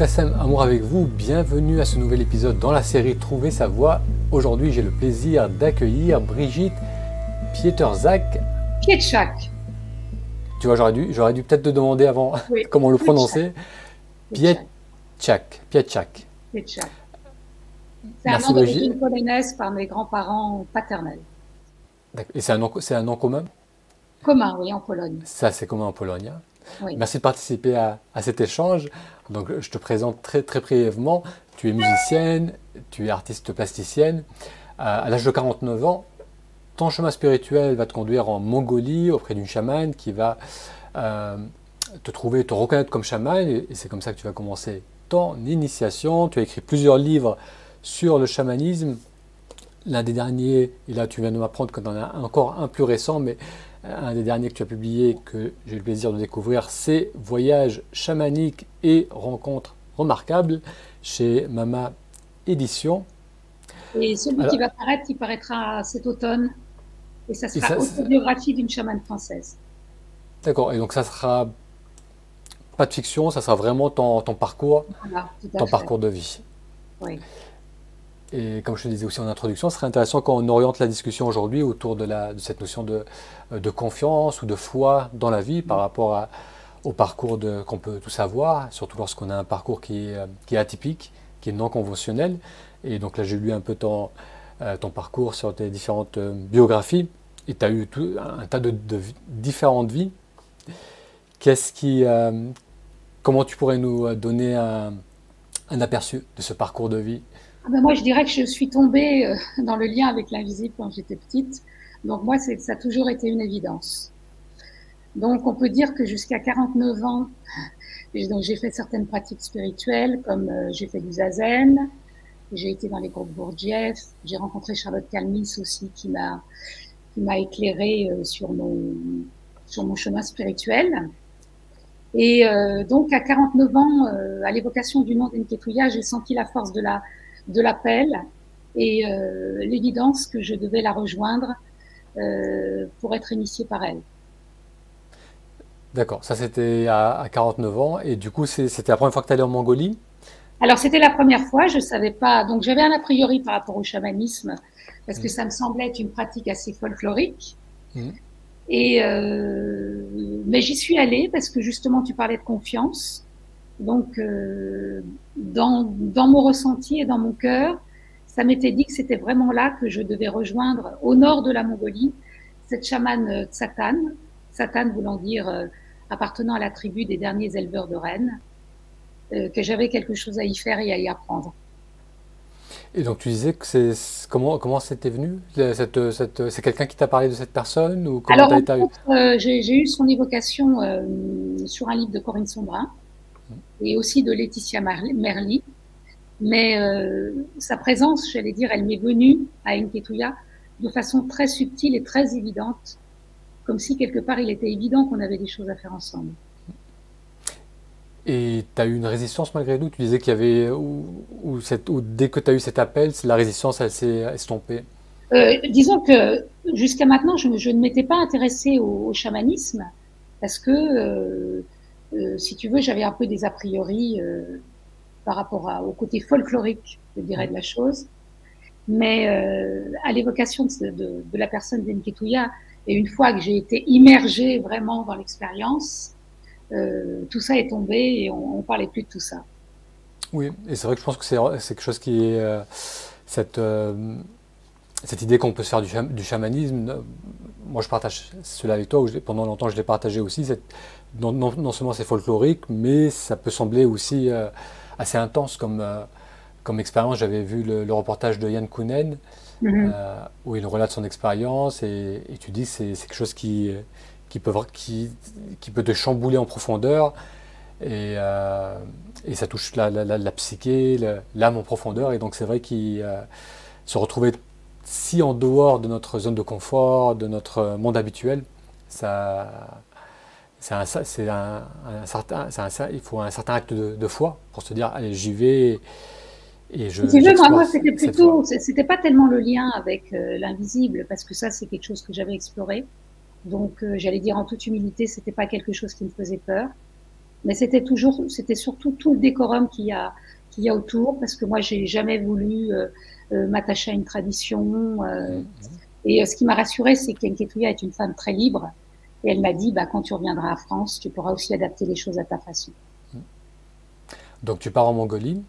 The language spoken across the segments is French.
Moutassem, amour avec vous, bienvenue à ce nouvel épisode dans la série Trouver sa voie. Aujourd'hui, j'ai le plaisir d'accueillir Brigitte Pietrzak. Pietrzak. Tu vois, j'aurais dû peut-être te demander avant Oui. comment le prononcer. Pietrzak. Pietrzak. C'est un Merci nom Brigitte. d'origine polonaise par mes grands-parents paternels. Et c'est un nom commun? Commun, oui, en Pologne. Ça, c'est commun en Pologne, hein. Oui. Merci de participer à cet échange. Donc, je te présente très, très brièvement. Tu es musicienne, tu es artiste plasticienne. À l'âge de 49 ans, ton chemin spirituel va te conduire en Mongolie auprès d'une chamane qui va te reconnaître comme chamane. Et c'est comme ça que tu vas commencer ton initiation. Tu as écrit plusieurs livres sur le chamanisme. L'un des derniers, et là tu viens de m'apprendre que tu en as encore un plus récent, mais un des derniers que tu as publié, que j'ai eu le plaisir de découvrir, c'est Voyages chamaniques et rencontres remarquables chez Mama Édition. Et celui Alors, qui va paraître, il paraîtra cet automne. Et ça sera Autobiographie d'une chamane française. D'accord, et donc ça sera pas de fiction, ça sera vraiment ton parcours, Voilà, tout à ton fait. parcours de vie. Oui. Et comme je te disais aussi en introduction, ce serait intéressant quand on oriente la discussion aujourd'hui autour de cette notion de confiance ou de foi dans la vie par rapport au parcours qu'on peut tous avoir, surtout lorsqu'on a un parcours qui est atypique, qui est non conventionnel. Et donc là, j'ai lu un peu ton parcours sur tes différentes biographies et tu as eu un tas de différentes vies. Comment tu pourrais nous donner un aperçu de ce parcours de vie? Ah ben moi, je dirais que je suis tombée dans le lien avec l'invisible quand j'étais petite. Donc moi, ça a toujours été une évidence. Donc on peut dire que jusqu'à 49 ans, donc j'ai fait certaines pratiques spirituelles, comme j'ai fait du zazen, j'ai été dans les groupes Gurdjieff, j'ai rencontré Charlotte Kalmis aussi qui m'a éclairée sur mon chemin spirituel. Et donc à 49 ans, à l'évocation du nom d'Enketuya, j'ai senti la force de l'appel et l'évidence que je devais la rejoindre pour être initiée par elle. D'accord, ça c'était à 49 ans et du coup c'était la première fois que tu allais en Mongolie? Alors c'était la première fois, je savais pas, donc j'avais un a priori par rapport au chamanisme parce que ça me semblait être une pratique assez folklorique. Mmh. Et mais j'y suis allée parce que justement tu parlais de confiance. Donc dans mon ressenti et dans mon cœur, ça m'était dit que c'était vraiment là que je devais rejoindre au nord de la Mongolie cette chamane Tsatan, Tsatan voulant dire appartenant à la tribu des derniers éleveurs de rennes, que j'avais quelque chose à y faire et à y apprendre. Et donc tu disais que comment c'était venu? C'est quelqu'un qui t'a parlé de cette personne ou comment Alors t'as en été... fait, j'ai eu son évocation sur un livre de Corinne Sombrin et aussi de Laetitia Merli, mais sa présence, j'allais dire, elle m'est venue à Enketuya de façon très subtile et très évidente, comme si quelque part il était évident qu'on avait des choses à faire ensemble. Et tu as eu une résistance malgré tout? Tu disais qu'il y avait... ou dès que tu as eu cet appel, la résistance elle s'est estompée. Disons que jusqu'à maintenant, je ne m'étais pas intéressée au chamanisme parce que, si tu veux, j'avais un peu des a priori par rapport au côté folklorique, je dirais, de la chose. Mais à l'évocation de la personne d'Enketuya, et une fois que j'ai été immergée vraiment dans l'expérience, tout ça est tombé et on parlait plus de tout ça. Oui, et c'est vrai que je pense que c'est quelque chose qui est... cette idée qu'on peut se faire du chamanisme, moi je partage cela avec toi, pendant longtemps je l'ai partagé aussi, non seulement c'est folklorique, mais ça peut sembler aussi assez intense comme expérience. J'avais vu le reportage de Yann Kounen, où il relate son expérience, et tu dis que c'est quelque chose qui peut te chambouler en profondeur, et ça touche la psyché, l'âme en profondeur, et donc c'est vrai qu'il se retrouver si en dehors de notre zone de confort, de notre monde habituel, il faut un certain acte de foi pour se dire, allez, j'y vais et Si tu veux, moi, j'explore c'était cette voie. plutôt, c'était pas tellement le lien avec l'invisible, parce que ça, c'est quelque chose que j'avais exploré. Donc, j'allais dire en toute humilité, c'était pas quelque chose qui me faisait peur. Mais c'était surtout tout le décorum qu'il y a autour, parce que moi, j'ai jamais voulu m'attacher à une tradition. Et ce qui m'a rassurée, c'est qu'Enketuya est une femme très libre. Et elle m'a dit, bah, quand tu reviendras à France, tu pourras aussi adapter les choses à ta façon. Donc tu pars en Mongolie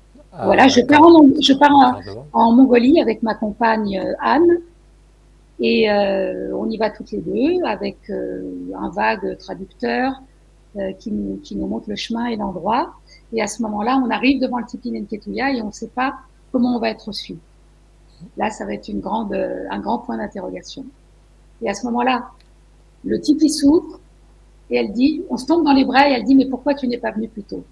Voilà, à je pars 42 ans. en Mongolie avec ma compagne Anne. Et on y va toutes les deux avec un vague traducteur qui nous montre le chemin et l'endroit. Et à ce moment-là, on arrive devant le tipi d'Enketuya et on ne sait pas comment on va être reçu. Là, ça va être un grand point d'interrogation. Et à ce moment-là, le tipi s'ouvre et elle dit, on se tombe dans les bras et elle dit, mais pourquoi tu n'es pas venu plus tôt?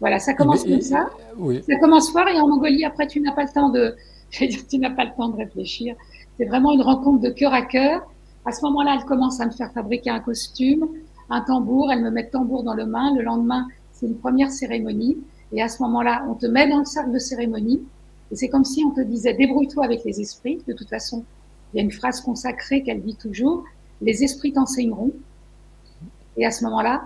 Voilà, ça commence comme ça. Oui. Ça commence fort et en Mongolie, après, tu n'as pas le temps je vais dire, tu n'as pas le temps de réfléchir. C'est vraiment une rencontre de cœur à cœur. À ce moment-là, elle commence à me faire fabriquer un costume, un tambour. Elle me met le tambour dans le main. Le lendemain, c'est une première cérémonie. Et à ce moment-là, on te met dans le cercle de cérémonie. Et c'est comme si on te disait, débrouille-toi avec les esprits. De toute façon, il y a une phrase consacrée qu'elle dit toujours, les esprits t'enseigneront. Et à ce moment-là,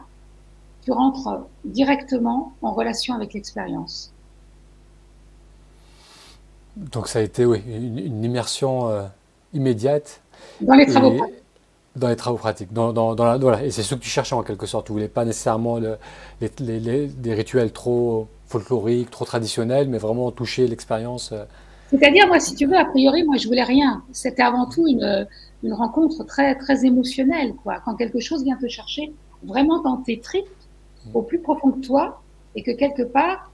tu rentres directement en relation avec l'expérience. Donc ça a été oui, une immersion immédiate Dans les travaux et pratiques. dans les travaux pratiques. Voilà. Et c'est ce que tu cherchais en quelque sorte. Tu voulais pas nécessairement des rituels trop folkloriques, trop traditionnels, mais vraiment toucher l'expérience. C'est-à-dire, moi, si tu veux, a priori, moi, je voulais rien. C'était avant tout une rencontre très, très émotionnelle, quoi. Quand quelque chose vient te chercher vraiment dans tes tripes, au plus profond que toi, et que quelque part,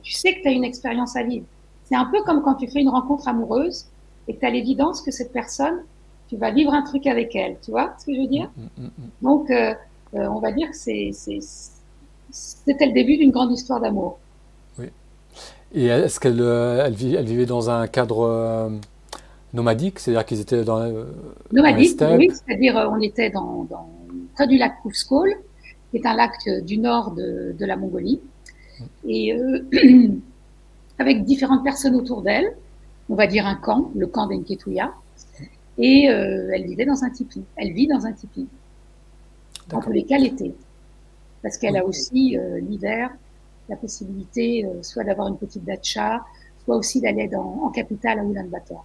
tu sais que tu as une expérience à vivre. C'est un peu comme quand tu fais une rencontre amoureuse et que tu as l'évidence que cette personne, tu vas vivre un truc avec elle. Tu vois ce que je veux dire? Donc, on va dire que c'était le début d'une grande histoire d'amour. Oui. Et est-ce qu'elle vivait dans un cadre nomadique, c'est-à-dire qu'ils étaient dans les Nomadique, steppes? oui, c'est-à-dire on était près du lac Kouskol, qui est un lac du nord de la Mongolie, et avec différentes personnes autour d'elle, on va dire un camp, le camp d'Enketuya, et elle vivait dans un tipi. Elle vit dans un tipi, en tous les cas l'été, parce qu'elle Oui. a aussi l'hiver la possibilité soit d'avoir une petite datcha, soit aussi d'aller en capitale à Ulaanbaatar.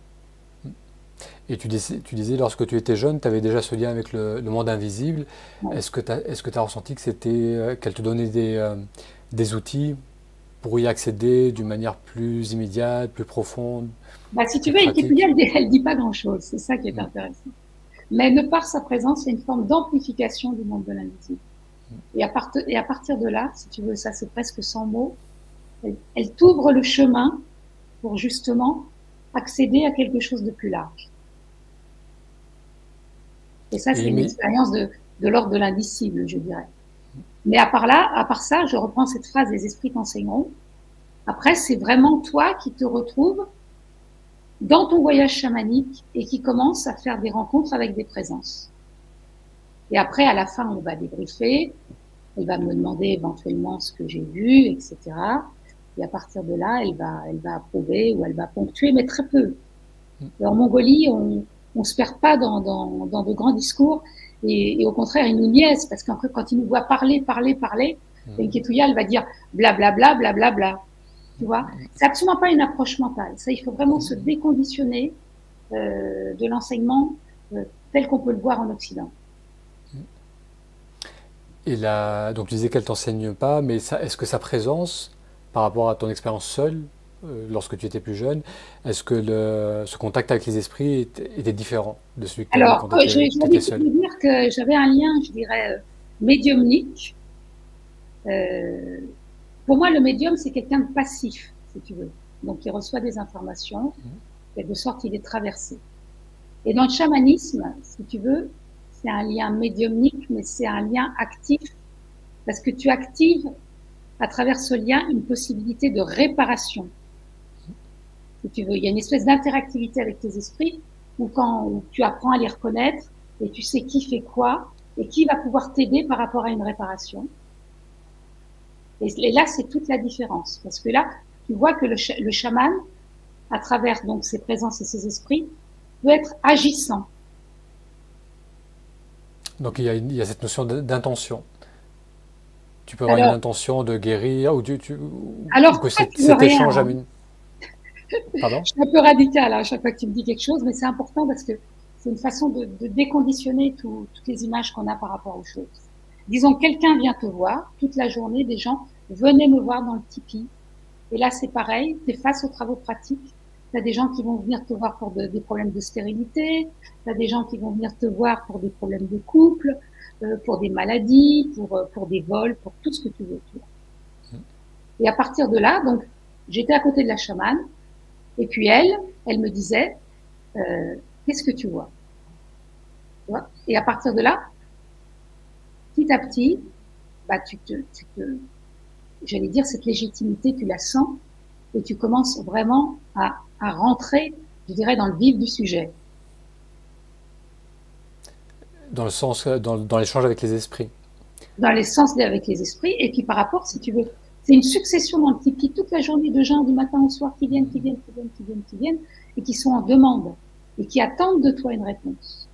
Et tu disais, lorsque tu étais jeune, tu avais déjà ce lien avec le monde invisible. Ouais. Est-ce que tu as ressenti que qu'elle te donnait des outils pour y accéder d'une manière plus immédiate, plus profonde, Bah, si tu plus veux, pratique? Enketuya, elle dit pas grand-chose, c'est ça qui est intéressant. Mais de par sa présence, il y a une forme d'amplification du monde de l'invisible. Et à partir de là, si tu veux, ça c'est presque sans mots, elle t'ouvre le chemin pour justement accéder à quelque chose de plus large. Et ça, c'est une Et, expérience de l'ordre de l'indicible, je dirais. Mais à part ça, je reprends cette phrase, les esprits t'enseigneront. Après, c'est vraiment toi qui te retrouves dans ton voyage chamanique et qui commence à faire des rencontres avec des présences. Et après, à la fin, on va débriefer. Elle va me demander éventuellement ce que j'ai vu, etc. Et à partir de là, elle va approuver ou elle va ponctuer, mais très peu. En Mongolie, on se perd pas dans de grands discours et au contraire, ils nous niaisent parce qu'en fait, quand ils nous voient parler, Enketuya, elle va dire blablabla, blablabla. Tu vois, c'est absolument pas une approche mentale. Ça, il faut vraiment se déconditionner de l'enseignement tel qu'on peut le voir en Occident. donc tu disais qu'elle t'enseigne pas, mais est-ce que sa présence, par rapport à ton expérience seule, lorsque tu étais plus jeune, est-ce que ce contact avec les esprits était différent de celui que tu avais Alors, quand tu j'ai étais l'habitude seule? de dire que j'avais un lien, je dirais, médiumnique. Euh, pour moi, le médium, c'est quelqu'un de passif, si tu veux. Donc, il reçoit des informations, et de sorte, il est traversé. Et dans le chamanisme, si tu veux, c'est un lien médiumnique, mais c'est un lien actif, parce que tu actives à travers ce lien une possibilité de réparation. Si tu veux, il y a une espèce d'interactivité avec tes esprits où où tu apprends à les reconnaître et tu sais qui fait quoi et qui va pouvoir t'aider par rapport à une réparation. Et là, c'est toute la différence, parce que là, tu vois que le chaman, à travers donc ses présences et ses esprits, peut être agissant. Donc il y a cette notion d'intention. tu peux avoir une Alors, intention de guérir ou alors que toi, tu veux cet rien, échange hein. amène... Pardon? Je suis un peu radicale à chaque fois que tu me dis quelque chose, mais c'est important parce que c'est une façon de déconditionner toutes les images qu'on a par rapport aux choses. Disons, quelqu'un vient te voir toute la journée, des gens venaient me voir dans le tipi. Et là, c'est pareil, tu es face aux travaux pratiques. Tu as des gens qui vont venir te voir pour des problèmes de stérilité, tu as des gens qui vont venir te voir pour des problèmes de couple, pour des maladies, pour des vols, pour tout ce que tu veux. Tu vois. Et à partir de là, donc, j'étais à côté de la chamane, et puis elle me disait, qu'est-ce que tu vois, tu vois. Et à partir de là, petit à petit, bah, j'allais dire, cette légitimité, tu la sens, et tu commences vraiment à rentrer, je dirais, dans le vif du sujet. Dans le sens, dans l'échange avec les esprits. Dans l'essence avec les esprits, et puis par rapport, si tu veux, c'est une succession dans le tipi toute la journée de gens du matin au soir qui viennent, et qui sont en demande, et qui attendent de toi une réponse.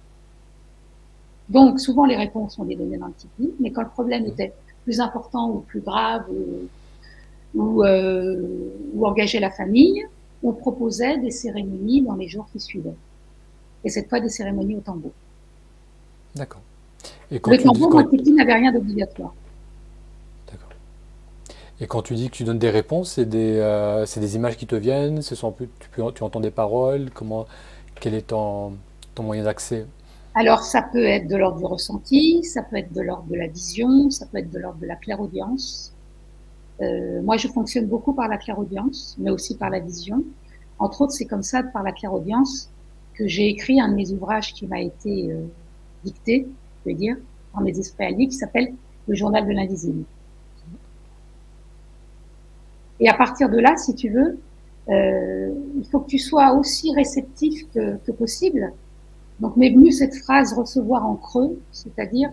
Donc, souvent, les réponses, on les donnait dans le tipi, mais quand le problème était plus important ou plus grave, ou engager la famille, on proposait des cérémonies dans les jours qui suivaient. Et cette fois, des cérémonies au tambour. D'accord. Et quand Le tu dis, tambour, dans le tipi, n'avait rien d'obligatoire. d'accord. Et quand tu dis que tu donnes des réponses, c'est des images qui te viennent, ce sont plus, tu entends des paroles, quel est ton moyen d'accès? Alors, ça peut être de l'ordre du ressenti, ça peut être de l'ordre de la vision, ça peut être de l'ordre de la clairaudience. Moi, je fonctionne beaucoup par la clairaudience, mais aussi par la vision. Entre autres, c'est comme ça, par la clairaudience, que j'ai écrit un de mes ouvrages qui m'a été dicté, je veux dire, par mes esprits à lui, qui s'appelle Le Journal de l'invisible. Et à partir de là, si tu veux, il faut que tu sois aussi réceptif que possible. Donc m'est venue cette phrase recevoir en creux, c'est-à-dire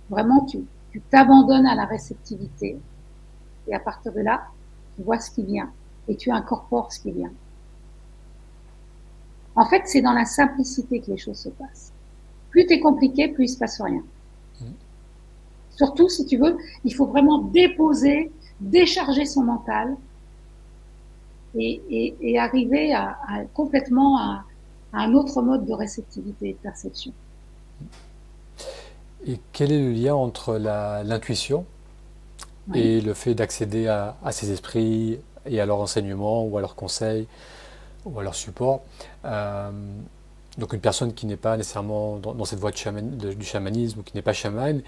vraiment tu t'abandonnes à la réceptivité et à partir de là, tu vois ce qui vient et tu incorpores ce qui vient. En fait, c'est dans la simplicité que les choses se passent. Plus t'es compliqué, plus il se passe rien. Surtout, si tu veux, il faut vraiment décharger son mental et arriver complètement à un autre mode de réceptivité et de perception. Et quel est le lien entre l'intuition Oui. et le fait d'accéder à ces esprits et à leurs enseignements ou à leurs conseils ou à leur support? Donc une personne qui n'est pas nécessairement dans cette voie du chamanisme ou qui n'est pas chaman,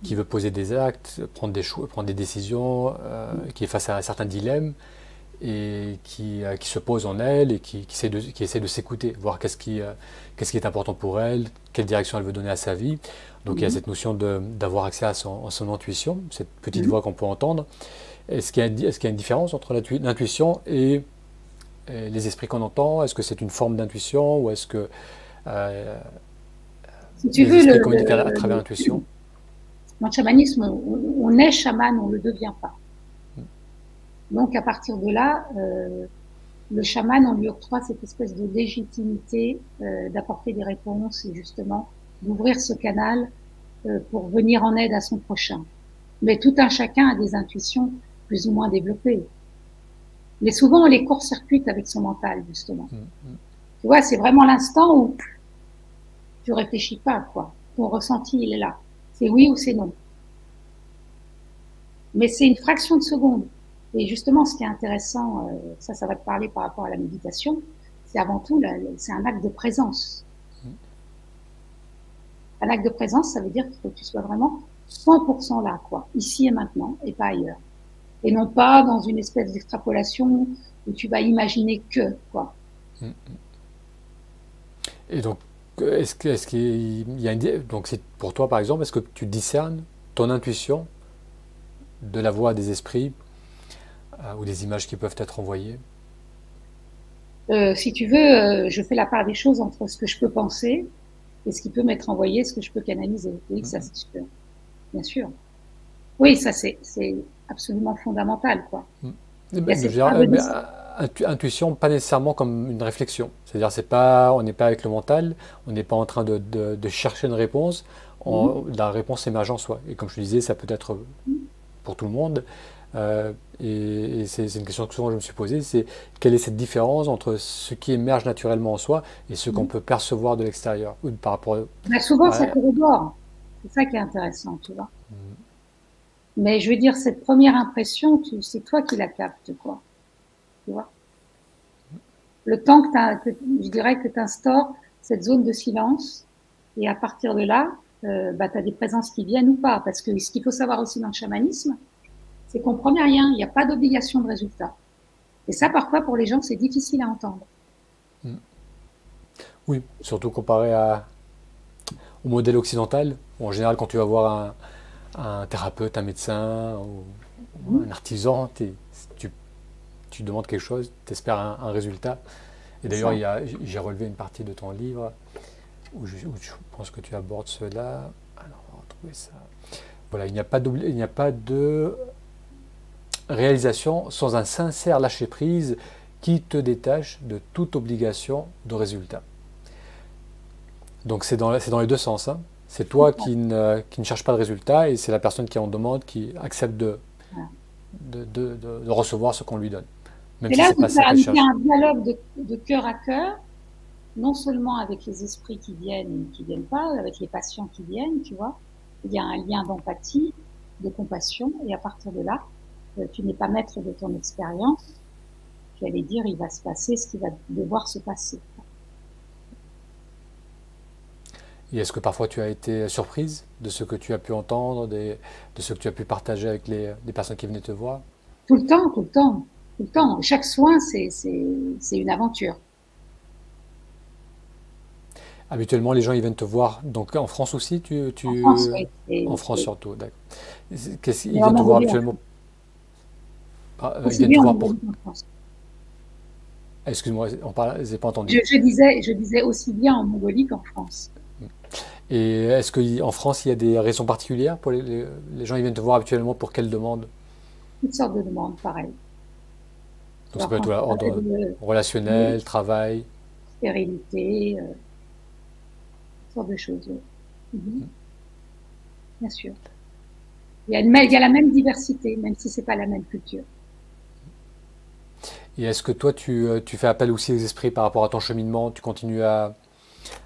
qui veut poser des actes, prendre des choix, prendre des décisions, qui est face à certains dilemmes et qui se pose en elle et qui essaie de s'écouter, voir qu'est-ce qui est important pour elle, quelle direction elle veut donner à sa vie. Donc il y a cette notion d'avoir accès à son intuition, cette petite voix qu'on peut entendre. Est-ce qu'il y a une différence entre l'intuition et les esprits qu'on entend? Est-ce que c'est une forme d'intuition ou est-ce que si tu les veux, esprits communiquent à travers l'intuition? dans le chamanisme, on est chaman, on ne le devient pas. Donc à partir de là, le chaman, on lui octroie cette espèce de légitimité d'apporter des réponses et justement d'ouvrir ce canal pour venir en aide à son prochain. Mais tout un chacun a des intuitions plus ou moins développées. Mais souvent, on les court-circuite avec son mental, justement. Tu vois, c'est vraiment l'instant où tu réfléchis pas, quoi. Ton ressenti, il est là. C'est oui ou c'est non. Mais c'est une fraction de seconde. Et justement, ce qui est intéressant, ça va te parler par rapport à la méditation, c'est avant tout, c'est un acte de présence. Un acte de présence, ça veut dire qu'il faut que tu sois vraiment 100% là, quoi, ici et maintenant, et pas ailleurs. Et non pas dans une espèce d'extrapolation où tu vas imaginer que, quoi. Et donc, est-ce qu'il y a donc c'est pour toi, par exemple, est-ce que tu discernes ton intuition de la voix des esprits ou des images qui peuvent être envoyées? Si tu veux, je fais la part des choses entre ce que je peux penser et ce qui peut m'être envoyé, ce que je peux canaliser. Oui, ça c'est sûr. Bien sûr. Oui, ça c'est absolument fondamental, quoi. Intuition, pas nécessairement comme une réflexion. C'est-à-dire, on n'est pas avec le mental, on n'est pas en train de chercher une réponse. La réponse émerge en soi. Et comme je te disais, ça peut être pour tout le monde. Et c'est une question que souvent je me suis posée, c'est quelle est cette différence entre ce qui émerge naturellement en soi et ce qu'on peut percevoir de l'extérieur ou par rapport Ben, souvent, ça à... corrobore. C'est ça qui est intéressant, tu vois. Mais je veux dire, cette première impression, c'est toi qui la captes, quoi. Tu vois. Le temps je dirais que tu instaures cette zone de silence, et à partir de là, bah, tu as des présences qui viennent ou pas. Parce que ce qu'il faut savoir aussi dans le chamanisme, c'est qu'on ne promet rien, il n'y a pas d'obligation de résultat. Et ça, parfois, pour les gens, c'est difficile à entendre. Oui, surtout comparé au modèle occidental. En général, quand tu vas voir un thérapeute, un médecin ou un artisan, tu demandes quelque chose, tu espères un résultat. Et d'ailleurs, j'ai relevé une partie de ton livre où je pense que tu abordes cela. Alors, on va retrouver ça. Voilà, il n'y a pas de réalisation sans un sincère lâcher-prise qui te détache de toute obligation de résultat. Donc c'est dans les deux sens. Hein. C'est toi qui ne cherche pas de résultat et c'est la personne qui en demande qui accepte de recevoir ce qu'on lui donne. Même Et si là, c'est pas ça qu'elle il y cherche. a un dialogue de cœur à cœur, non seulement avec les esprits qui viennent pas, avec les patients qui viennent, tu vois. Il y a un lien d'empathie, de compassion, et à partir de là, tu n'es pas maître de ton expérience. J'allais dire, il va se passer ce qui va devoir se passer. Et est-ce que parfois tu as été surprise de ce que tu as pu entendre, de ce que tu as pu partager avec des personnes qui venaient te voir? Tout le temps, tout le temps, tout le temps. Chaque soin, c'est une aventure. Habituellement, les gens ils viennent te voir. Donc en France aussi, En France, oui. en France surtout, d'accord. Ils Et en viennent te voir Mongolie, habituellement. Ils aussi viennent te bien en voir pour. Mongolie qu'en France. Excuse-moi, j'ai pas entendu. Je disais aussi bien en Mongolie qu'en France. Et est-ce qu'en France, il y a des raisons particulières pour les gens ils viennent te voir habituellement pour quelles demandes? Toutes sortes de demandes, pareil. Donc ça Alors, peut quand être je parlais ordre de relationnel, travail. stérilité, toutes sortes de choses. Bien sûr. Il y a la même diversité, même si c'est pas la même culture. Et est-ce que toi, tu fais appel aussi aux esprits par rapport à ton cheminement? Tu continues à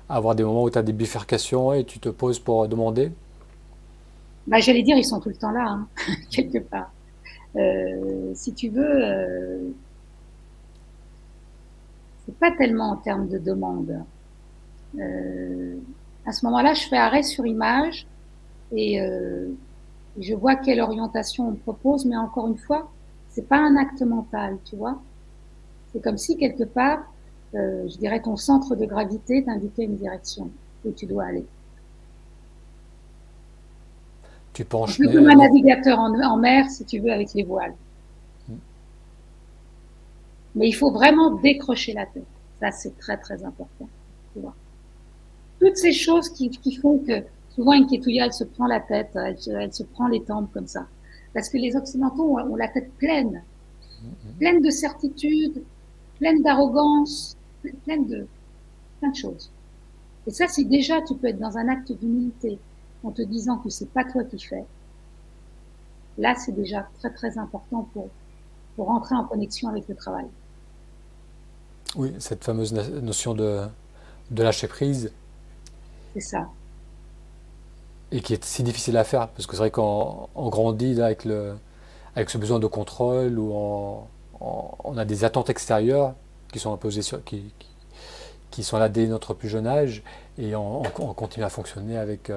avoir des moments où tu as des bifurcations et tu te poses pour demander? Bah, j'allais dire, ils sont tout le temps là, hein, quelque part. Si tu veux, c'est pas tellement en termes de demande. À ce moment-là, je fais arrêt sur image et je vois quelle orientation on me propose, mais encore une fois, c'est pas un acte mental, tu vois. C'est comme si quelque part, je dirais, ton centre de gravité t'indiquait une direction où tu dois aller. Tu Un penches, peu comme un navigateur en mer, si tu veux, avec les voiles. Mais il faut vraiment décrocher la tête. Ça, c'est très, très important. Tu vois. Toutes ces choses qui font que souvent une kétouilla, elle se prend la tête, elle se prend les tempes comme ça. Parce que les Occidentaux ont la tête pleine, pleine de certitudes, pleine d'arrogance, pleine de plein de choses. Et ça, si déjà tu peux être dans un acte d'humilité en te disant que c'est pas toi qui fais, là, c'est déjà très, très important pour rentrer en connexion avec le travail. oui, cette fameuse notion de lâcher prise C'est ça. et qui est si difficile à faire parce que c'est vrai qu'on grandit là, avec ce besoin de contrôle où on a des attentes extérieures qui sont imposées qui sont là dès notre plus jeune âge et on continue à fonctionner avec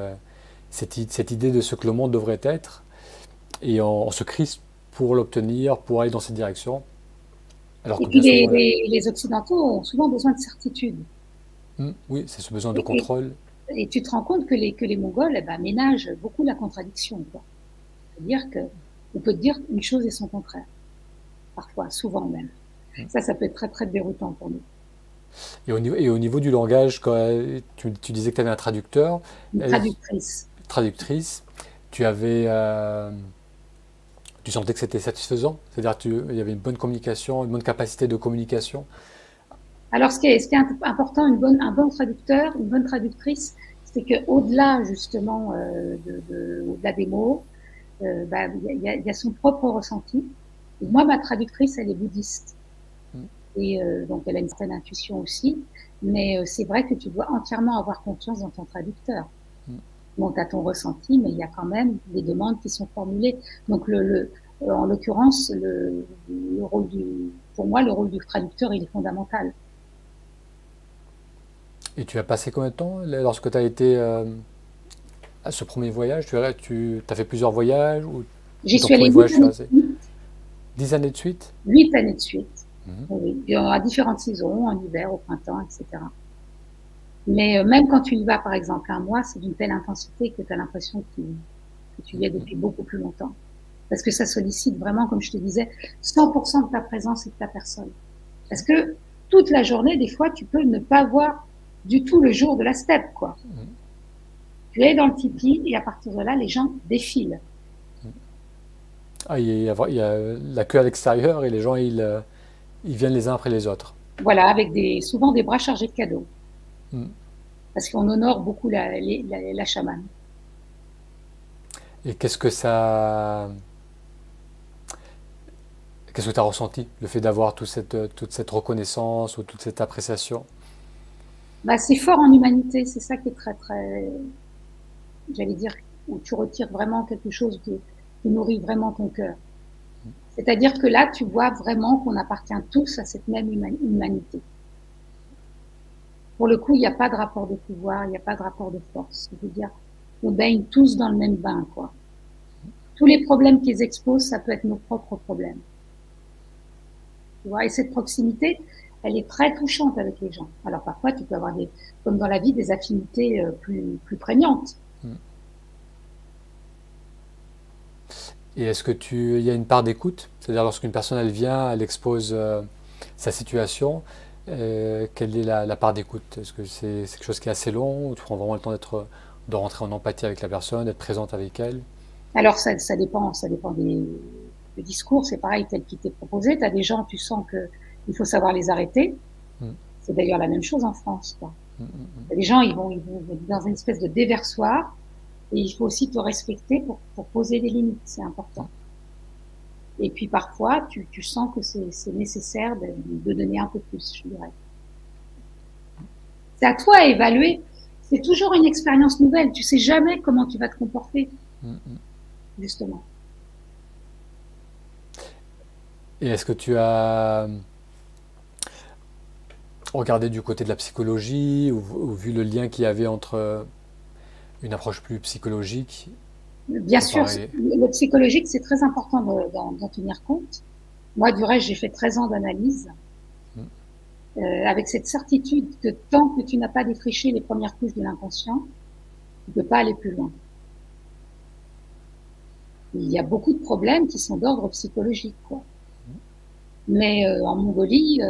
cette idée de ce que le monde devrait être et on se crispe pour l'obtenir, pour aller dans cette direction. Alors Et que puis bien souvent, les Occidentaux ont souvent besoin de certitude. oui, c'est ce besoin de Et, contrôle. et tu te rends compte que les Mongols eh ben, ménagent beaucoup la contradiction. C'est-à-dire qu'on peut te dire une chose et son contraire. Parfois, souvent même. Ça peut être très, très déroutant pour nous. Et au niveau du langage, quand tu disais que tu avais un traducteur, Une traductrice. traductrice, tu avais, tu sentais que c'était satisfaisant? C'est-à-dire qu'il y avait une bonne communication, une bonne capacité de communication? Alors, ce qui est important, un bon traducteur, une bonne traductrice, c'est qu'au-delà, justement, au-delà des mots, y a son propre ressenti. Et moi, ma traductrice, elle est bouddhiste. Et donc, elle a une certaine intuition aussi. Mais c'est vrai que tu dois entièrement avoir confiance dans ton traducteur. Bon, tu as ton ressenti, mais il y a quand même des demandes qui sont formulées. Donc, en l'occurrence, pour moi, le rôle du traducteur, il est fondamental. Et tu as passé combien de temps lorsque tu as été à ce premier voyage? Tu as fait plusieurs voyages J'y ou ton suis allée premier 8 voyage années tu as de fait suite. 10 années de suite? 8 années de suite. Mhm. Oui. Il y aura différentes saisons, en hiver, au printemps, etc. Mais même quand tu y vas, par exemple, un mois, c'est d'une telle intensité que tu as l'impression que tu y es depuis beaucoup plus longtemps. Parce que ça sollicite vraiment, comme je te disais, 100% de ta présence et de ta personne. Parce que toute la journée, des fois, tu peux ne pas voir du tout le jour de la steppe, quoi. Tu es dans le tipi et à partir de là, les gens défilent. Ah, il y a la queue à l'extérieur et les gens ils viennent les uns après les autres. Voilà, avec souvent des bras chargés de cadeaux. Mm. Parce qu'on honore beaucoup la chamane. Et qu'est-ce que tu as ressenti, le fait d'avoir toute cette reconnaissance ou toute cette appréciation? Bah, c'est fort en humanité, c'est ça qui est très, très, j'allais dire, où tu retires vraiment quelque chose qui nourrit vraiment ton cœur. C'est-à-dire que là, tu vois vraiment qu'on appartient tous à cette même humanité. Pour le coup, il n'y a pas de rapport de pouvoir, il n'y a pas de rapport de force. Je veux dire, on baigne tous dans le même bain, quoi. Tous les problèmes qu'ils exposent, ça peut être nos propres problèmes. Tu vois, et cette proximité, elle est très touchante avec les gens. Alors parfois, tu peux avoir comme dans la vie, des affinités plus prégnantes. Et est-ce que il y a une part d'écoute? C'est-à-dire lorsqu'une personne elle vient, elle expose sa situation, quelle est la part d'écoute? Est-ce que c'est quelque chose qui est assez long ou tu prends vraiment le temps de rentrer en empathie avec la personne, d'être présente avec elle? Alors ça dépend des discours. C'est pareil tel qu'il t'est proposé. Tu as des gens, tu sens que il faut savoir les arrêter. Mm. C'est d'ailleurs la même chose en France, quoi. Mm. Les gens, ils vont dans une espèce de déversoir. Et il faut aussi te respecter pour poser des limites, c'est important. Et puis parfois, tu sens que c'est nécessaire de donner un peu plus, je dirais. C'est à toi à évaluer. C'est toujours une expérience nouvelle. Tu sais jamais comment tu vas te comporter, justement. Et est-ce que tu as regardé du côté de la psychologie ou vu le lien qu'il y avait entre une approche plus psychologique Bien sûr, comparée... le psychologique, c'est très important d'en tenir compte. Moi, du reste, j'ai fait 13 ans d'analyse. Avec cette certitude que tant que tu n'as pas défriché les premières couches de l'inconscient, tu ne peux pas aller plus loin. Il y a beaucoup de problèmes qui sont d'ordre psychologique, quoi. Mais en Mongolie,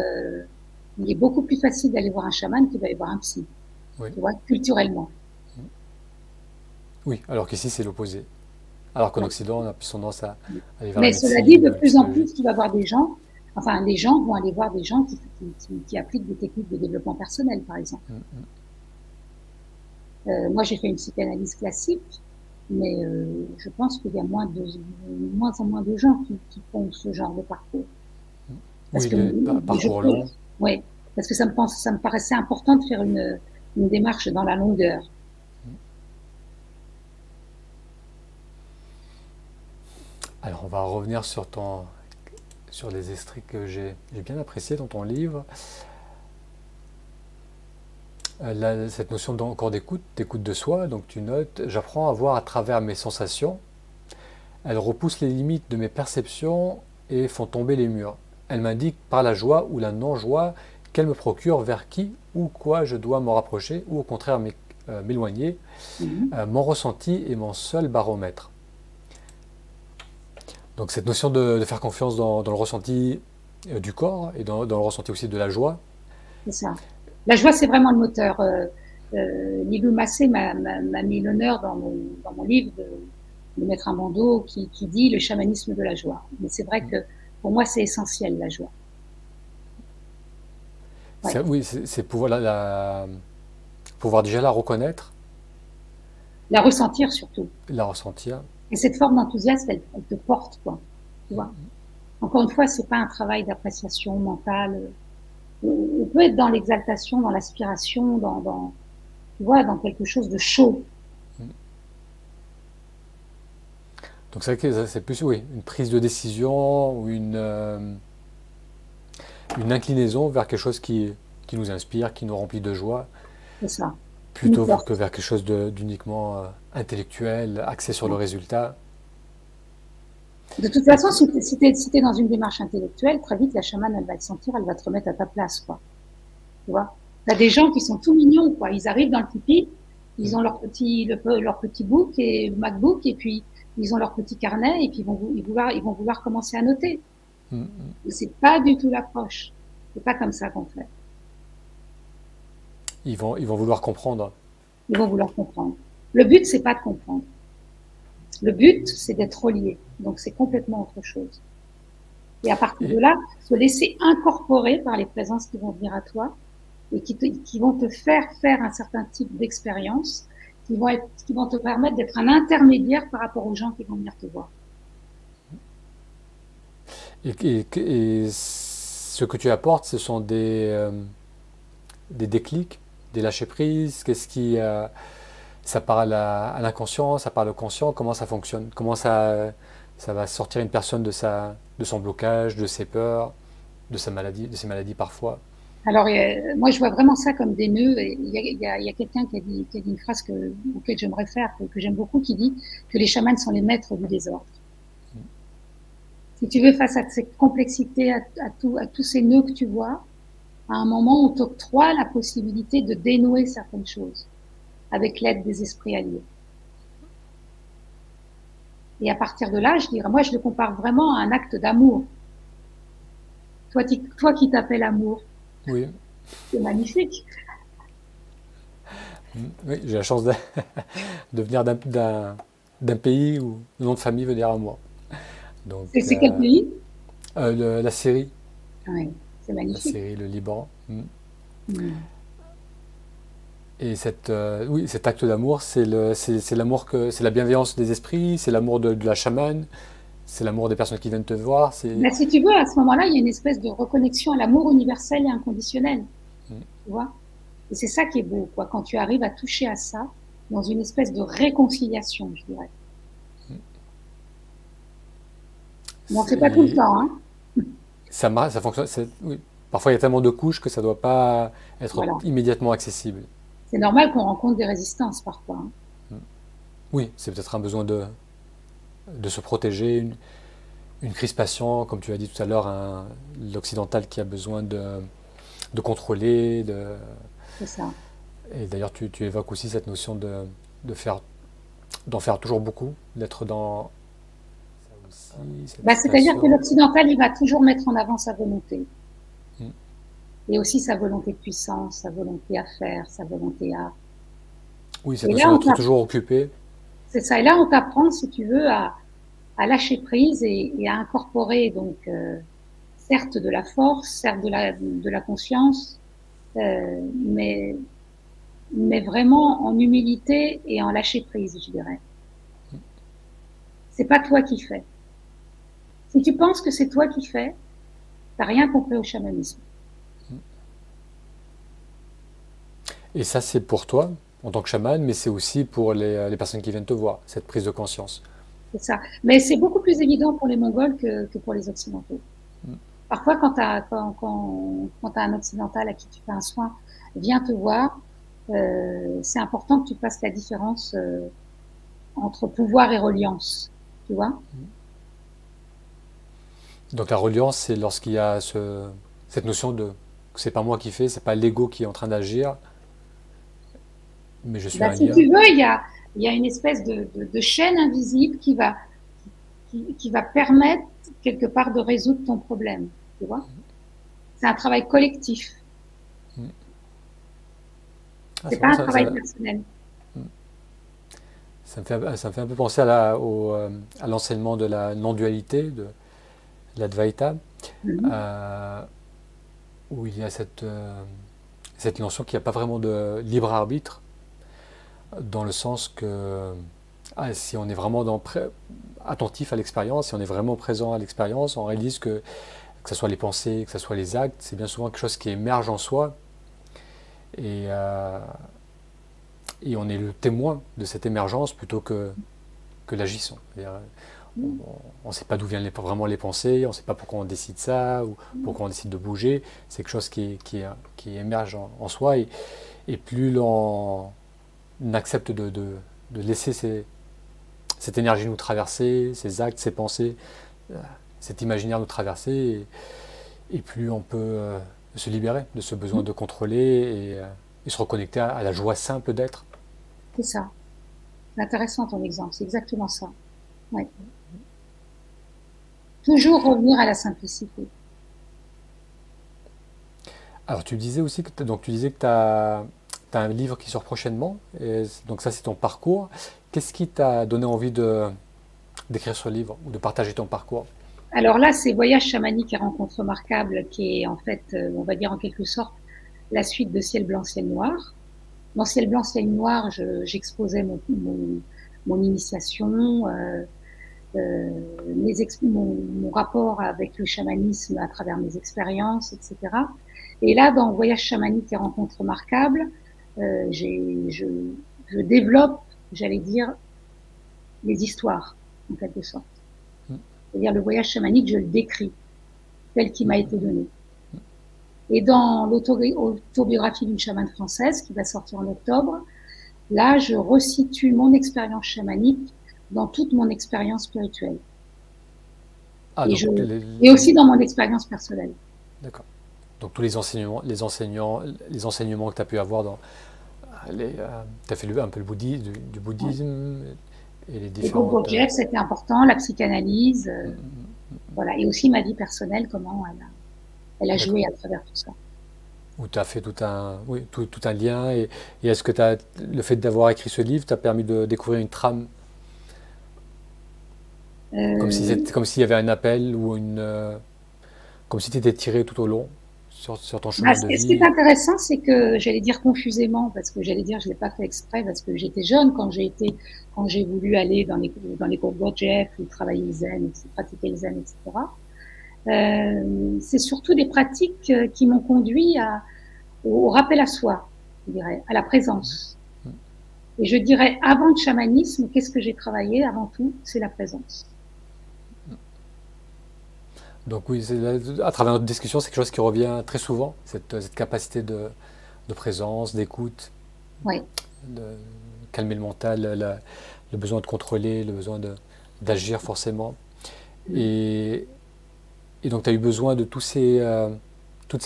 il est beaucoup plus facile d'aller voir un chaman que d'aller voir un psy. Oui. Tu vois, culturellement. Oui, alors qu'ici c'est l'opposé. Alors qu'en Ouais. Occident, on a plus tendance à aller vers la Mais cela dit, médecine de ou la plus en psychologie. plus, tu vas voir des gens, enfin, les gens vont aller voir des gens qui appliquent des techniques de développement personnel, par exemple. Moi, j'ai fait une psychanalyse classique, mais je pense qu'il y a moins en moins de gens qui font ce genre de parcours. Parce Oui, que parcours long. ouais, parce que ça me paraissait important de faire une démarche dans la longueur. Alors, on va revenir sur les extraits que j'ai bien appréciés dans ton livre. Cette notion encore d'écoute de soi, donc tu notes, j'apprends à voir à travers mes sensations. Elles repoussent les limites de mes perceptions et font tomber les murs. Elles m'indiquent par la joie ou la non-joie qu'elles me procurent vers qui ou quoi je dois me rapprocher ou au contraire m'éloigner. Mon ressenti est mon seul baromètre. Donc cette notion de faire confiance dans le ressenti du corps et dans le ressenti aussi de la joie. C'est ça. La joie, c'est vraiment le moteur. Lilou Massé m'a mis l'honneur dans mon livre de mettre un bandeau qui dit le chamanisme de la joie. Mais c'est vrai que pour moi, c'est essentiel, la joie. Ouais. Oui, c'est pouvoir déjà la reconnaître. La ressentir surtout. La ressentir. Et cette forme d'enthousiasme, elle te porte, quoi. Tu vois. Encore une fois, c'est pas un travail d'appréciation mentale. On peut être dans l'exaltation, dans l'aspiration, tu vois, dans quelque chose de chaud. Donc c'est plus oui, une prise de décision ou une inclinaison vers quelque chose qui nous inspire, qui nous remplit de joie, C'est ça. Qui nous plutôt que porte. vers quelque chose d'uniquement intellectuel, axé sur le Ouais. résultat. De toute Et façon, si t'es dans une démarche intellectuelle, très vite, la chamane, elle va te sentir, elle va te remettre à ta place, quoi. Tu vois. T'as des gens qui sont tout mignons, quoi. Ils arrivent dans le tipi, ils ont leur petit book et MacBook, et puis ils ont leur petit carnet, et puis ils vont vouloir commencer à noter. Et c'est pas du tout l'approche. C'est pas comme ça qu'on fait. ils vont vouloir comprendre. Ils vont vouloir comprendre. Le but, c'est pas de comprendre. Le but, c'est d'être relié. Donc, c'est complètement autre chose. Et à partir de Et, là, se laisser incorporer par les présences qui vont venir à toi et qui vont te faire un certain type d'expérience, qui vont te permettre d'être un intermédiaire par rapport aux gens qui vont venir te voir. et ce que tu apportes, ce sont des déclics, des lâcher-prises. Qu'est-ce qui, ça parle à l'inconscient, ça parle au conscient. Comment ça fonctionne? Comment ça va sortir une personne de son blocage, de ses peurs, de ses maladies parfois. Alors, moi, je vois vraiment ça comme des nœuds. Et il y a quelqu'un qui a dit une phrase auquel je me réfère, que j'aime beaucoup, qui dit que les chamans sont les maîtres du désordre. Si tu veux, face à cette complexité, à tous ces nœuds que tu vois, à un moment, on t'octroie la possibilité de dénouer certaines choses avec l'aide des esprits alliés. Et à partir de là, je dirais, moi, je le compare vraiment à un acte d'amour. Toi qui t'appelles amour, Oui, c'est magnifique. oui j'ai la chance de venir d'un pays où le nom de famille veut dire amour. Donc, C'est quel pays? la Syrie, Oui, c'est magnifique. Le Liban. Mm. Et oui, cet acte d'amour, c'est l'amour c'est la bienveillance des esprits, c'est l'amour de la chamane, c'est l'amour des personnes qui viennent te voir. Ben, si tu veux, à ce moment-là, il y a une espèce de reconnexion à l'amour universel et inconditionnel, tu vois. Et c'est ça qui est beau, quoi, quand tu arrives à toucher à ça, dans une espèce de réconciliation, je dirais. Bon, c'est pas tout le Et temps, hein. ça fonctionne. Oui. Parfois, il y a tellement de couches que ça ne doit pas être Voilà. immédiatement accessible. C'est normal qu'on rencontre des résistances parfois, hein. Oui, c'est peut-être un besoin de se protéger, une crispation, comme tu as dit tout à l'heure, l'occidental qui a besoin de contrôler. C'est ça. Et d'ailleurs, tu évoques aussi cette notion de faire, d'en faire toujours beaucoup, d'être dans ça aussi, cette Bah, c'est-à-dire que citation. l'occidental, il va toujours mettre en avant sa volonté. Mm. Et aussi sa volonté de puissance, sa volonté à faire, sa volonté à... Oui, cette Et notion là, d'être toujours occupé. c'est ça. Et là, on t'apprend, si tu veux, à lâcher prise et à incorporer, donc, certes de la force, certes de la conscience, mais vraiment en humilité et en lâcher prise, je dirais. C'est pas toi qui fais. Si tu penses que c'est toi qui fais, t'as rien compris au chamanisme. Et ça, c'est pour toi, en tant que chaman, mais c'est aussi pour les personnes qui viennent te voir, cette prise de conscience. C'est ça. Mais c'est beaucoup plus évident pour les Mongols que pour les Occidentaux. Parfois, quand t'as un Occidental à qui tu fais un soin, vient te voir, c'est important que tu fasses la différence entre pouvoir et reliance. Tu vois? Donc la reliance, c'est lorsqu'il y a cette notion de que c'est pas moi qui fais, c'est pas l'ego qui est en train d'agir, mais je suis Ben, un si lien. tu veux, il y a une espèce de chaîne invisible qui va permettre quelque part de résoudre ton problème. Tu vois? C'est un travail collectif. Ah, C'est c'est pas marrant, un travail personnel. ça me fait un peu penser à l'enseignement de la non-dualité, de l'Advaita, Mhm. euh, où il y a cette notion qu'il n'y a pas vraiment de libre arbitre, dans le sens que Si on est vraiment attentif à l'expérience, si on est vraiment présent à l'expérience, on réalise que ce soit les pensées, que ce soit les actes, c'est bien souvent quelque chose qui émerge en soi et, euh, et on est le témoin de cette émergence plutôt que l'agissant. On ne sait pas d'où viennent vraiment les pensées, on ne sait pas pourquoi on décide ça ou pourquoi on décide de bouger. C'est quelque chose qui émerge en soi et plus l'on accepte de laisser cette énergie nous traverser, ces actes, ces pensées, cet imaginaire nous traverser et plus on peut se libérer de ce besoin de contrôler et se reconnecter à la joie simple d'être. C'est ça. C'est intéressant ton exemple, c'est exactement ça. Ouais. Toujours revenir à la simplicité. Alors tu disais aussi que tu as un livre qui sort prochainement, et donc ça c'est ton parcours. Qu'est-ce qui t'a donné envie d'écrire ce livre ou de partager ton parcours? Alors là, c'est Voyage chamanique et rencontres remarquables qui est en fait, on va dire en quelque sorte, la suite de Ciel blanc, ciel noir. Dans Ciel blanc, ciel noir, j'exposais mon initiation, mon rapport avec le chamanisme à travers mes expériences, etc. Et là, dans Voyage chamanique et rencontres remarquables, je développe, j'allais dire, les histoires, en quelque sorte. C'est-à-dire le voyage chamanique, je le décris tel qu'il m'a été donné. Et dans l'autobiographie d'une chamane française, qui va sortir en octobre, là, je resitue mon expérience chamanique dans toute mon expérience spirituelle. Et aussi dans mon expérience personnelle. D'accord. Donc tous les enseignements que tu as pu avoir tu as fait un peu du bouddhisme et les différentes... Le Gurdjieff, c'était important, la psychanalyse, voilà. Et aussi ma vie personnelle, comment elle a joué à travers tout ça. Où tu as fait tout un lien. Et est-ce que le fait d'avoir écrit ce livre t'a permis de découvrir une trame comme s'il y avait un appel ou comme si tu étais tiré tout au long sur ton chemin de vie. Ce qui est intéressant, c'est que j'allais dire confusément, parce que j'allais dire je l'ai pas fait exprès, parce que j'étais jeune quand j'ai voulu aller dans les cours Gurdjieff ou travailler le zen, pratiquer le zen, etc. C'est surtout des pratiques qui m'ont conduit au rappel à soi, je dirais, à la présence. Et je dirais, avant le chamanisme, qu'est-ce que j'ai travaillé avant tout? C'est la présence. Donc oui, à travers notre discussion, c'est quelque chose qui revient très souvent, cette capacité de présence, d'écoute, oui. De calmer le mental, le besoin de contrôler, le besoin d'agir forcément. Et donc tu as eu besoin de toutes ces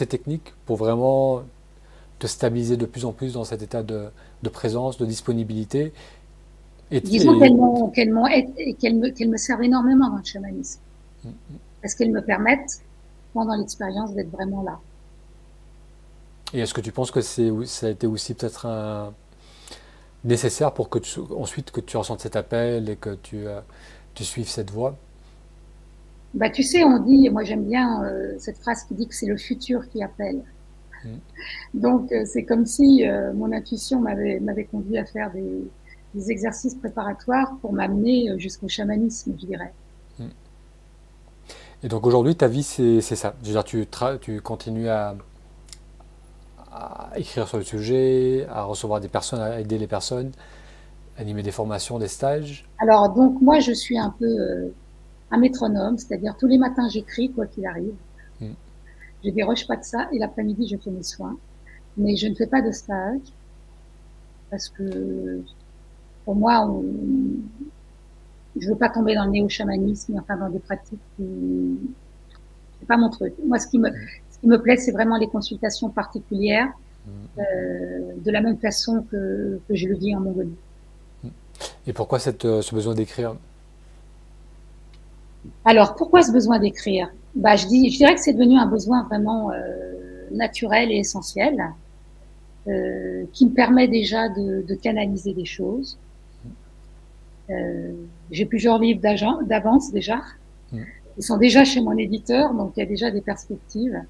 techniques pour vraiment te stabiliser de plus en plus dans cet état de présence, de disponibilité. Disons qu'elles me servent énormément dans le chamanisme. Parce qu'elles me permettent, pendant l'expérience, d'être vraiment là. Et est-ce que tu penses que ça a été aussi peut-être nécessaire pour que ensuite que tu ressentes cet appel et que tu suives cette voie? Bah, tu sais, on dit, moi j'aime bien cette phrase qui dit que c'est le futur qui appelle. Donc c'est comme si mon intuition m'avait conduit à faire des exercices préparatoires pour m'amener jusqu'au chamanisme, je dirais. Et donc aujourd'hui, ta vie, c'est ça. Je veux dire, tu continues à écrire sur le sujet, à recevoir des personnes, à aider les personnes, animer des formations, des stages. Alors donc moi, je suis un peu un métronome, c'est-à-dire tous les matins j'écris quoi qu'il arrive. Je déroge pas de ça et l'après-midi je fais mes soins, mais je ne fais pas de stage parce que pour moi, je veux pas tomber dans le néo-chamanisme, enfin dans des pratiques qui c'est pas mon truc. Moi, ce qui me plaît, c'est vraiment les consultations particulières, de la même façon que je le vis en Mongolie. Et pourquoi ce besoin d'écrire? Alors, pourquoi ce besoin d'écrire? Bah, je dirais que c'est devenu un besoin vraiment naturel et essentiel, qui me permet déjà de canaliser des choses. J'ai plusieurs livres d'avance déjà. Ils sont déjà chez mon éditeur, donc il y a déjà des perspectives.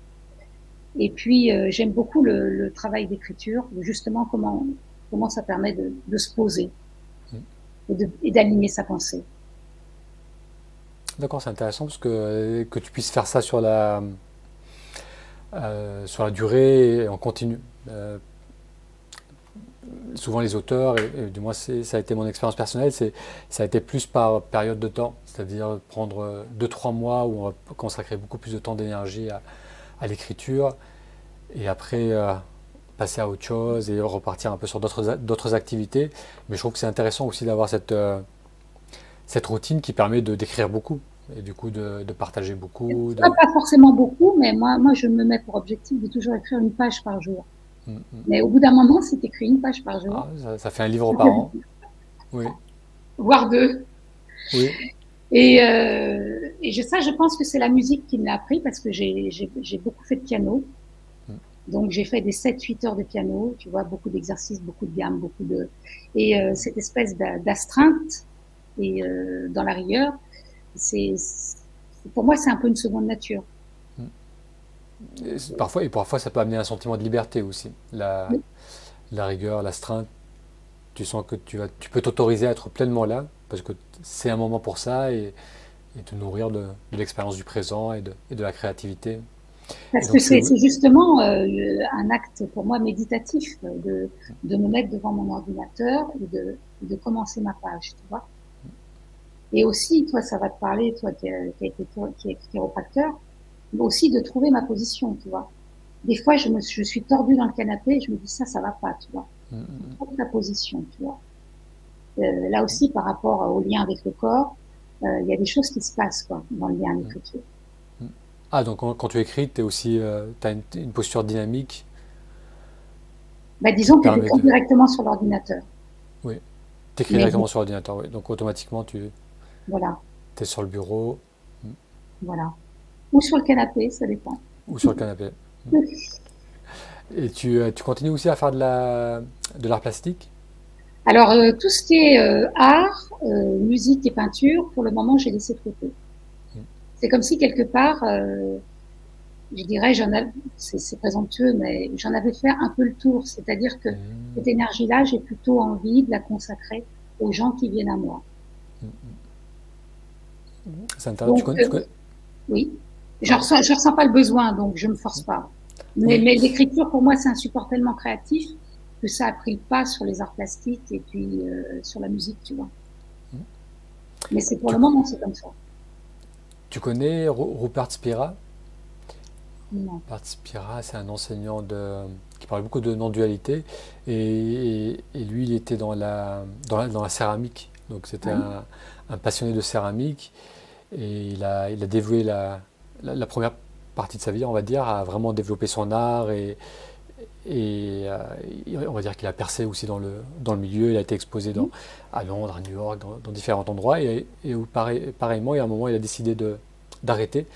Et puis, j'aime beaucoup le travail d'écriture, justement comment ça permet de se poser. et d'aligner sa pensée. D'accord, c'est intéressant parce que tu puisses faire ça sur la durée et en continu. Souvent les auteurs, et du moins ça a été mon expérience personnelle, ça a été plus par période de temps, c'est-à-dire prendre 2-3 mois où on va consacrer beaucoup plus de temps d'énergie à l'écriture, et après passer à autre chose et repartir un peu sur d'autres activités. Mais je trouve que c'est intéressant aussi d'avoir cette routine qui permet d'écrire beaucoup, et du coup de partager beaucoup. Pas forcément beaucoup, mais moi, je me mets pour objectif de toujours écrire une page par jour. Mais au bout d'un moment, c'est écrit une page par jour, Ah, ça fait un livre par an. Oui, voire deux. oui. Ça, je pense que c'est la musique qui me l'a appris parce que j'ai beaucoup fait de piano. Donc, j'ai fait des 7-8 heures de piano, tu vois, beaucoup d'exercices, beaucoup de gammes, et cette espèce d'astreinte et dans la rigueur, pour moi, c'est un peu une seconde nature. Et parfois, ça peut amener un sentiment de liberté aussi. La rigueur, l'astreinte, tu sens que tu peux t'autoriser à être pleinement là, parce que c'est un moment pour ça, et te nourrir de l'expérience du présent et de la créativité. Et Parce que donc, c'est justement un acte pour moi méditatif de me mettre devant mon ordinateur et de commencer ma page, tu vois. Et aussi, toi, ça va te parler, toi qui est chiropracteur, mais aussi de trouver ma position, tu vois. Des fois, je suis tordue dans le canapé et je me dis ça va pas, tu vois. Trouve ta position, tu vois. Là aussi, par rapport au lien avec le corps, il y a des choses qui se passent, quoi, dans le lien à l'écriture. ah, donc quand tu écris, t'as une posture dynamique Bah, qui te disons que permet j'écris de... directement sur l'ordinateur. Oui, t'écris Mais directement sur l'ordinateur, oui. Donc automatiquement, tu voilà, es sur le bureau voilà. Ou sur le canapé, ça dépend. ou sur le canapé. Et tu continues aussi à faire de l'art plastique? Alors, tout ce qui est art, musique et peinture, pour le moment, j'ai laissé de côté. C'est comme si quelque part, je dirais, c'est présomptueux, mais j'en avais fait un peu le tour. C'est-à-dire que cette énergie-là, j'ai plutôt envie de la consacrer aux gens qui viennent à moi. C'est intéressant. Donc, oui, Pardon. je ressens pas le besoin, donc je me force pas. Mais Oui. l'écriture, pour moi, c'est un support tellement créatif que ça a pris le pas sur les arts plastiques et puis sur la musique, tu vois. Mais c'est pour Tu, le moment, c'est comme ça. tu connais Rupert Spira? Non. Rupert Spira, c'est un enseignant qui parle beaucoup de non-dualité. Et lui, il était dans la céramique. Donc c'était Ouais. un passionné de céramique. Et il a dévoué la première partie de sa vie, on va dire, à vraiment développer son art. Et on va dire qu'il a percé aussi dans le milieu. Il a été exposé à Londres, à New York, dans différents endroits. Et pareillement, il y a un moment, il a décidé d'arrêter,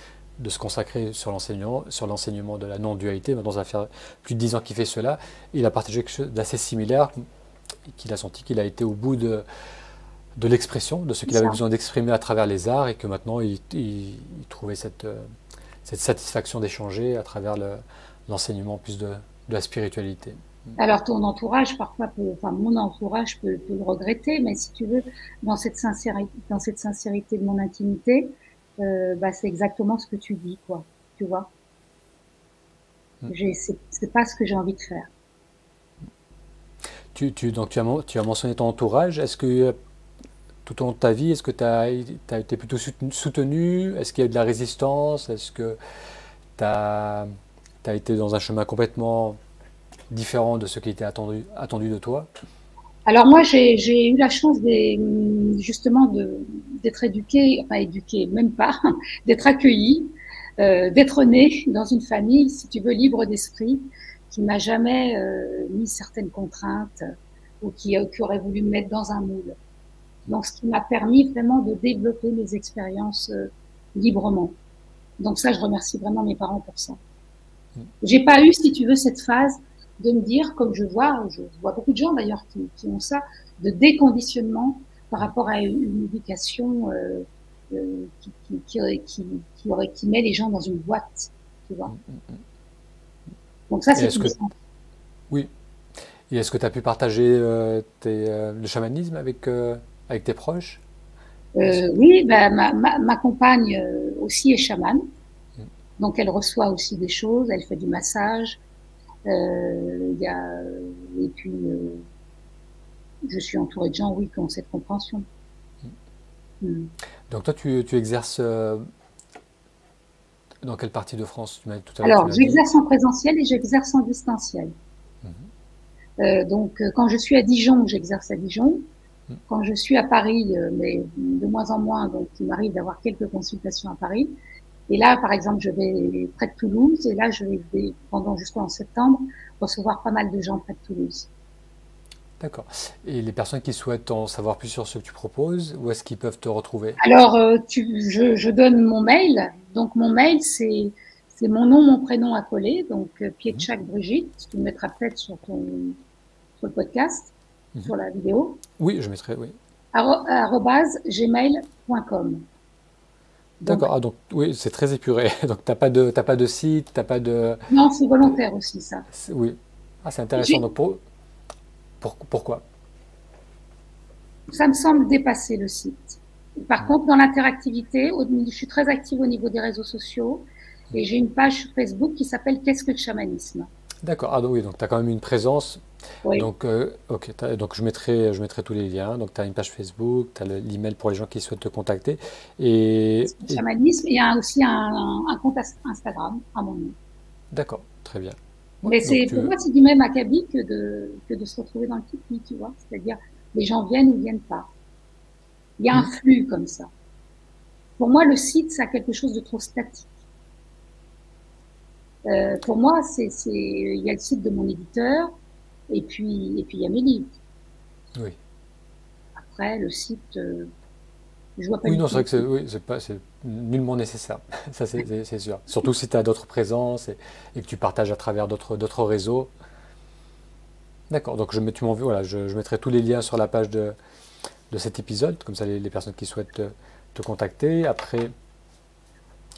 de se consacrer sur l'enseignement de la non-dualité. Maintenant, ça fait plus de 10 ans qu'il fait cela. Il a partagé quelque chose d'assez similaire, qu'il a senti qu'il a été au bout de l'expression, de ce C'est qu'il avait ça. besoin d'exprimer à travers les arts, et que maintenant il trouvait cette satisfaction d'échanger à travers l'enseignement plus de la spiritualité. Alors ton entourage, parfois, enfin mon entourage peut le regretter, mais si tu veux, dans cette sincérité de mon intimité, bah, c'est exactement ce que tu dis, quoi. Tu vois, c'est pas ce que j'ai envie de faire. Donc tu as mentionné ton entourage. Est-ce que tout au long de ta vie, est-ce que tu as été plutôt soutenu? Est-ce qu'il y a eu de la résistance? Est-ce que tu as été dans un chemin complètement différent de ce qui était attendu de toi? Alors moi, j'ai eu la chance justement d'être éduquée, enfin éduquée, même pas, d'être accueillie, d'être née dans une famille, si tu veux, libre d'esprit, qui m'a jamais mis certaines contraintes ou qui aurait voulu me mettre dans un moule. Donc, ce qui m'a permis vraiment de développer mes expériences librement. Donc ça, je remercie vraiment mes parents pour ça. J'ai pas eu, si tu veux, cette phase de me dire, comme je vois beaucoup de gens d'ailleurs qui ont ça, de déconditionnement par rapport à une éducation qui met les gens dans une boîte, tu vois. Donc ça, Et c'est est-ce que puissant. oui. Et est-ce que tu as pu partager le chamanisme avec avec tes proches? Oui, ben, ma compagne aussi est chamane, donc elle reçoit aussi des choses, elle fait du massage, y a, et puis je suis entourée de gens, oui, qui ont cette compréhension. Donc toi, tu exerces dans quelle partie de France? Tu m'as tout à l'heure, tu Alors, m'as dit. j'exerce en présentiel et j'exerce en distanciel. Donc, quand je suis à Dijon, j'exerce à Dijon. Quand je suis à Paris, mais de moins en moins, donc il m'arrive d'avoir quelques consultations à Paris. Et là, par exemple, je vais près de Toulouse, et là, je vais pendant jusqu'en septembre recevoir pas mal de gens près de Toulouse. D'accord. Et les personnes qui souhaitent en savoir plus sur ce que tu proposes, où est-ce qu'ils peuvent te retrouver? Alors, je donne mon mail. Donc, mon mail, c'est mon nom, mon prénom accolé. Donc, Pietchak Brigitte. Tu le mettras peut-être sur le podcast, sur la vidéo. Oui, je mettrai, oui. @gmail.com. D'accord. Ah, donc, oui, c'est très épuré. Donc, t'as pas de site, t'as pas de... Non, c'est volontaire aussi, ça. Oui. Ah, c'est intéressant. Donc, pourquoi? Ça me semble dépasser le site. Par contre, dans l'interactivité, je suis très active au niveau des réseaux sociaux et j'ai une page sur Facebook qui s'appelle Qu'est-ce que le chamanisme? D'accord. Ah, donc oui, donc tu as quand même une présence. Oui. Donc, ok, donc je mettrai tous les liens. Donc, tu as une page Facebook, tu as l'email pour les gens qui souhaitent te contacter. Le chamanisme, et il y a aussi un compte Instagram à mon nom. D'accord, très bien. Ouais, Mais donc pour moi, c'est du même acabit que de se retrouver dans le tipi, tu vois. C'est-à-dire, les gens viennent ou viennent pas. Il y a un flux comme ça. Pour moi, le site, ça a quelque chose de trop statique. Pour moi, il y a le site de mon éditeur, et puis il y a mes livres. oui. Après, le site, je vois pas Oui, du non, tout. c'est vrai que c'est nullement nécessaire. Ça, c'est sûr. Surtout si tu as d'autres présences et que tu partages à travers d'autres réseaux. D'accord, donc voilà, je mettrai tous les liens sur la page de cet épisode, comme ça les personnes qui souhaitent te contacter. Après,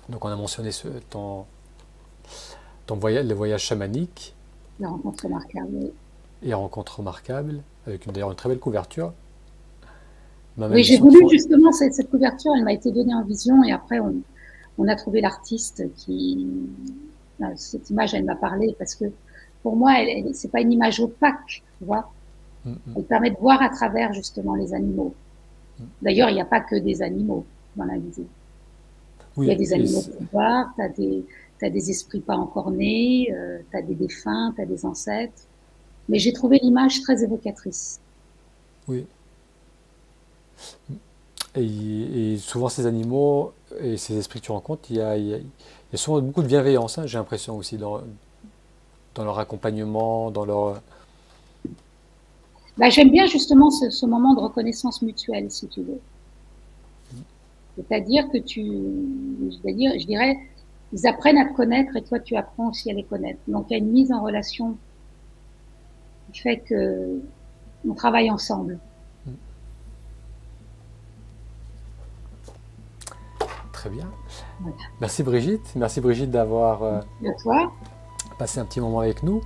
donc on a mentionné ton voyage, les voyages chamaniques La rencontre remarquable. et rencontres remarquables, avec d'ailleurs une très belle couverture. Maman Oui, j'ai Édition voulu justement cette couverture, elle m'a été donnée en vision, et après on a trouvé l'artiste qui, cette image, elle m'a parlé parce que pour moi, c'est pas une image opaque, tu vois. Elle permet de voir à travers justement les animaux. D'ailleurs, il n'y a pas que des animaux dans la visée. Il y a Oui, des animaux de pouvoir, t'as des esprits pas encore nés, t'as des défunts, t'as des ancêtres. Mais j'ai trouvé l'image très évocatrice. oui. Et souvent ces animaux et ces esprits que tu rencontres, il y a souvent beaucoup de bienveillance, hein, j'ai l'impression aussi, dans leur accompagnement, dans leur... Bah, j'aime bien justement ce moment de reconnaissance mutuelle, si tu veux. C'est-à-dire que je dirais, ils apprennent à te connaître et toi tu apprends aussi à les connaître. Donc il y a une mise en relation qui fait que on travaille ensemble. Très bien. Voilà. Merci Brigitte d'avoir Et toi, passé un petit moment avec nous.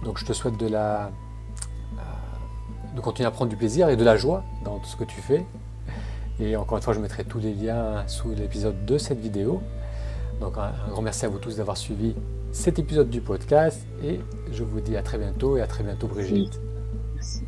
Donc je te souhaite de continuer à prendre du plaisir et de la joie dans tout ce que tu fais. Et encore une fois, je mettrai tous les liens sous l'épisode de cette vidéo. Donc un grand merci à vous tous d'avoir suivi cet épisode du podcast et je vous dis à très bientôt et à très bientôt Brigitte. merci.